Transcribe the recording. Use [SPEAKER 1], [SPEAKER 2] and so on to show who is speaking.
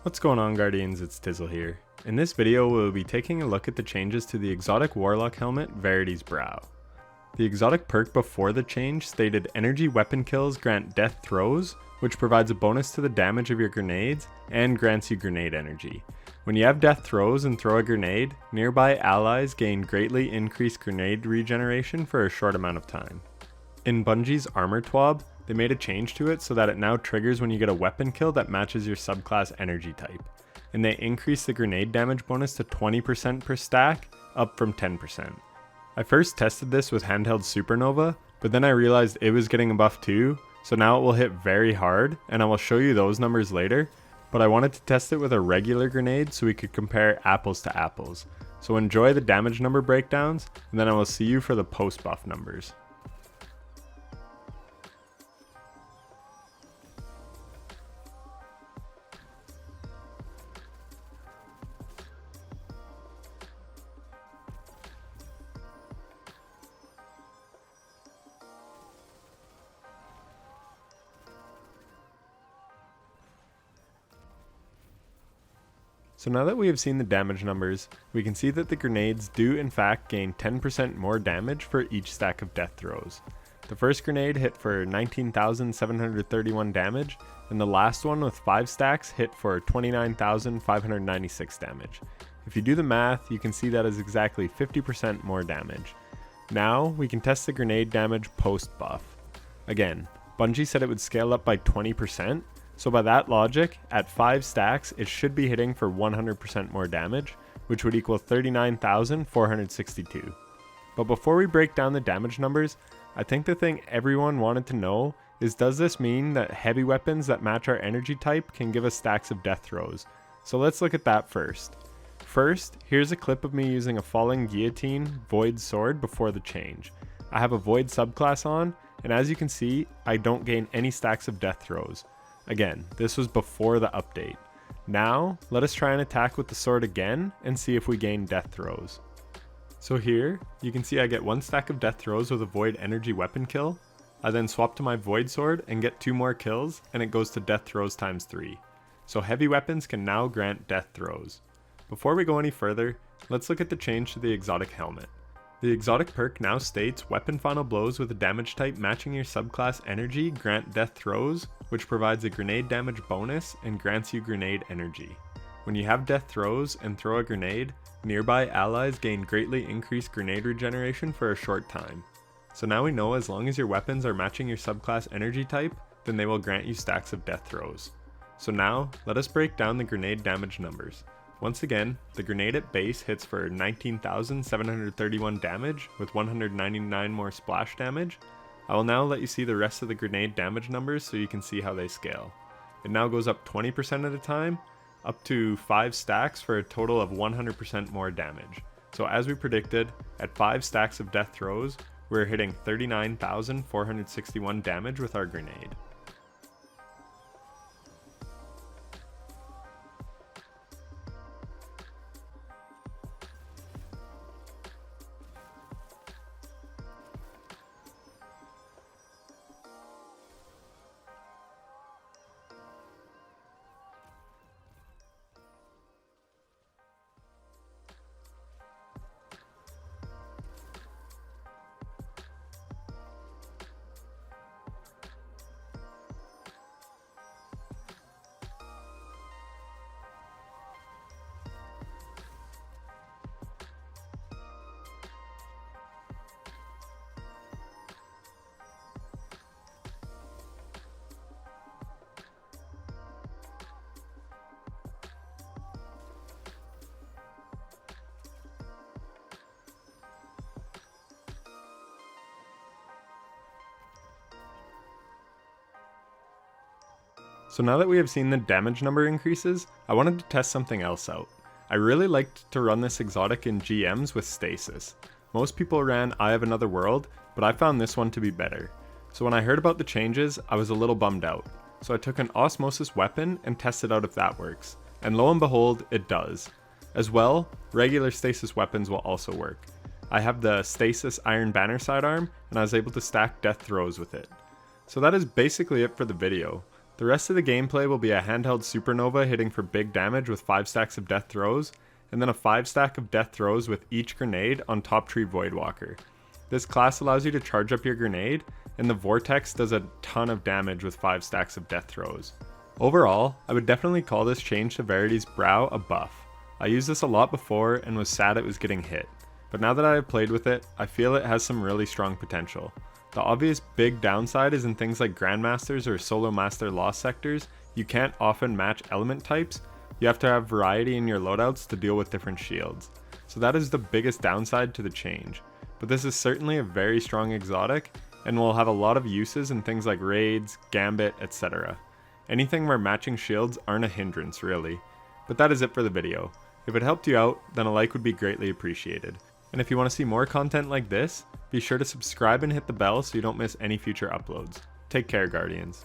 [SPEAKER 1] What's going on, Guardians? It's Tizzle here. In this video we'll be taking a look at the changes to the exotic warlock helmet Verity's Brow. The exotic perk before the change stated energy weapon kills grant death throws, which provides a bonus to the damage of your grenades and grants you grenade energy. When you have death throws and throw a grenade, nearby allies gain greatly increased grenade regeneration for a short amount of time. In Bungie's Armor TWAB, they made a change to it so that it now triggers when you get a weapon kill that matches your subclass energy type, and they increased the grenade damage bonus to 20% per stack, up from 10%. I first tested this with handheld Supernova, but then I realized it was getting a buff too, so now it will hit very hard, and I will show you those numbers later, but I wanted to test it with a regular grenade so we could compare apples to apples. So enjoy the damage number breakdowns, and then I will see you for the post buff numbers. So now that we have seen the damage numbers, we can see that the grenades do in fact gain 10% more damage for each stack of death throws. The first grenade hit for 19,731 damage, and the last one with 5 stacks hit for 29,596 damage. If you do the math, you can see that is exactly 50% more damage. Now we can test the grenade damage post buff. Again, Bungie said it would scale up by 20%, so by that logic, at 5 stacks, it should be hitting for 100% more damage, which would equal 39,462. But before we break down the damage numbers, I think the thing everyone wanted to know is, does this mean that heavy weapons that match our energy type can give us stacks of death throws? So let's look at that first. First, here's a clip of me using a falling guillotine void sword before the change. I have a void subclass on, and as you can see, I don't gain any stacks of death throws. Again, this was before the update. Now, let us try an attack with the sword again and see if we gain death throws. So here, you can see I get 1 stack of death throws with a void energy weapon kill. I then swap to my void sword and get 2 more kills, and it goes to death throws times 3. So heavy weapons can now grant death throws. Before we go any further, let's look at the change to the exotic helmet. The exotic perk now states weapon final blows with a damage type matching your subclass energy grant death throws, which provides a grenade damage bonus and grants you grenade energy. When you have death throws and throw a grenade, nearby allies gain greatly increased grenade regeneration for a short time. So now we know as long as your weapons are matching your subclass energy type, then they will grant you stacks of death throws. So now, let us break down the grenade damage numbers. Once again, the grenade at base hits for 19,731 damage with 199 more splash damage. I will now let you see the rest of the grenade damage numbers so you can see how they scale. It now goes up 20% at a time, up to 5 stacks for a total of 100% more damage. So as we predicted, at 5 stacks of death throws, we're hitting 39,461 damage with our grenade. So now that we have seen the damage number increases, I wanted to test something else out. I really liked to run this exotic in GMs with stasis. Most people ran Eye of Another World, but I found this one to be better. So when I heard about the changes, I was a little bummed out. So I took an Osmosis weapon and tested out if that works. And lo and behold, it does. As well, regular stasis weapons will also work. I have the Stasis Iron Banner sidearm, and I was able to stack death throws with it. So that is basically it for the video. The rest of the gameplay will be a handheld supernova hitting for big damage with 5 stacks of death throws, and then a 5 stack of death throws with each grenade on top tree Voidwalker. This class allows you to charge up your grenade, and the Vortex does a ton of damage with 5 stacks of death throws. Overall, I would definitely call this change to Verity's Brow a buff. I used this a lot before and was sad it was getting hit, but now that I have played with it, I feel it has some really strong potential. The obvious big downside is in things like Grandmasters or Solo Master Lost sectors, you can't often match element types. You have to have variety in your loadouts to deal with different shields. So that is the biggest downside to the change. But this is certainly a very strong exotic, and will have a lot of uses in things like raids, gambit, etc. Anything where matching shields aren't a hindrance really. But that is it for the video. If it helped you out, then a like would be greatly appreciated. And if you want to see more content like this, be sure to subscribe and hit the bell so you don't miss any future uploads. Take care, Guardians.